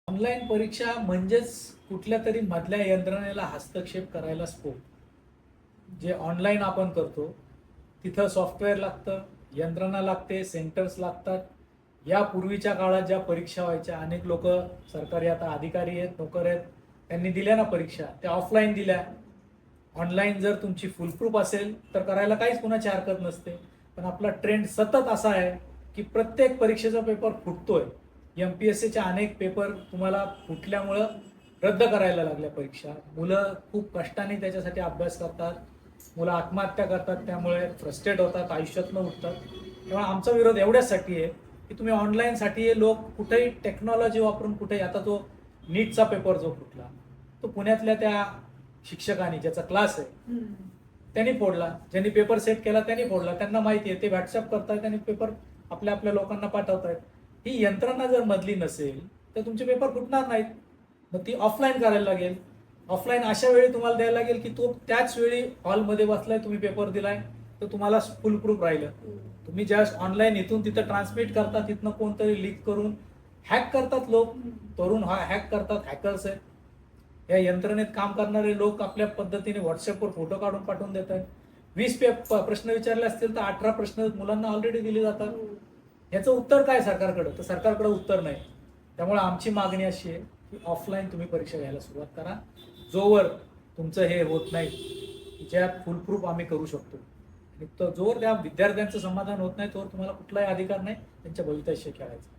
Online परीक्षा म्हणजेच कुठल्या तरी मधल्या यंत्रणेला हस्तक्षेप करायला स्कोप. जे ऑनलाईन आपण करतो तिथं सॉफ्टवेअर लागतं, यंत्रणा लागते, सेंटर्स लागतात. या पूर्वीच्या काळात ज्या परीक्षा व्हायच्या, अनेक लोक सरकारी आता अधिकारी आहेत, नोकर आहेत, त्यांनी दिल्या ना परीक्षा, त्या ऑफलाईन दिल्या. ऑनलाईन जर तुमची फुलप्रूफ असेल तर करायला काहीच कुणाची हरकत नसते. पण आपला ट्रेंड सतत असा आहे की प्रत्येक परीक्षेचा पेपर फुटतोय. MPSCच्या अनेक पेपर तुम्हाला फुटल्यामुळं रद्द करायला लागल्या परीक्षा. मुलं खूप कष्टाने त्याच्यासाठी अभ्यास करतात, मुलं आत्महत्या करतात, त्यामुळे फ्रस्ट्रेट होतात, आयुष्यातनं उठतात. तेव्हा आमचा विरोध एवढ्यासाठी आहे की तुम्ही ऑनलाईनसाठी लोक कुठेही टेक्नॉलॉजी वापरून कुठेही, आता तो नीटचा पेपर जो फुटला तो पुण्यातल्या त्या शिक्षकांनी, ज्याचा क्लास आहे त्यांनी फोडला, ज्यांनी पेपर सेट केला त्यांनी फोडला. त्यांना माहिती आहे, ते व्हॉट्सअप करतायत आणि पेपर आपल्या आपल्या लोकांना पाठवतायत. ही यंत्रणा जर मधली नसेल तर तुमचे पेपर फुटणार नाहीत. मग ती ऑफलाईन करायला लागेल. ऑफलाईन अशा वेळी तुम्हाला द्यायला लागेल की तो त्याच वेळी हॉलमध्ये बसलाय, तुम्ही पेपर दिलाय, तर तुम्हाला फुल प्रूफ राहिलं. तुम्ही ज्या ऑनलाईन इथून तिथं ट्रान्समिट करता, तिथनं कोणतरी लीक करून हॅक करतात लोक, तरुण हॅक करतात, हॅकर्स आहेत. या यंत्रणेत काम करणारे लोक आपल्या पद्धतीने व्हॉट्सअपवर फोटो काढून पाठवून देत आहेत. 20 प्रश्न विचारले असतील तर 18 प्रश्न मुलांना ऑलरेडी दिले जातात. याचं उत्तर काय सरकारकडे? तर सरकारकडे उत्तर नाही. त्यामुळे आमची मागणी अशी आहे की ऑफलाईन तुम्ही परीक्षा घ्यायला सुरुवात करा, जोवर तुमचं हे होत नाही, ज्यात फुल प्रूफ आम्ही करू शकतो. आणि जोवर त्या विद्यार्थ्यांचं समाधान होत नाही तोवर तुम्हाला कुठलाही अधिकार नाही त्यांच्या भवितव्याशी खेळायचा.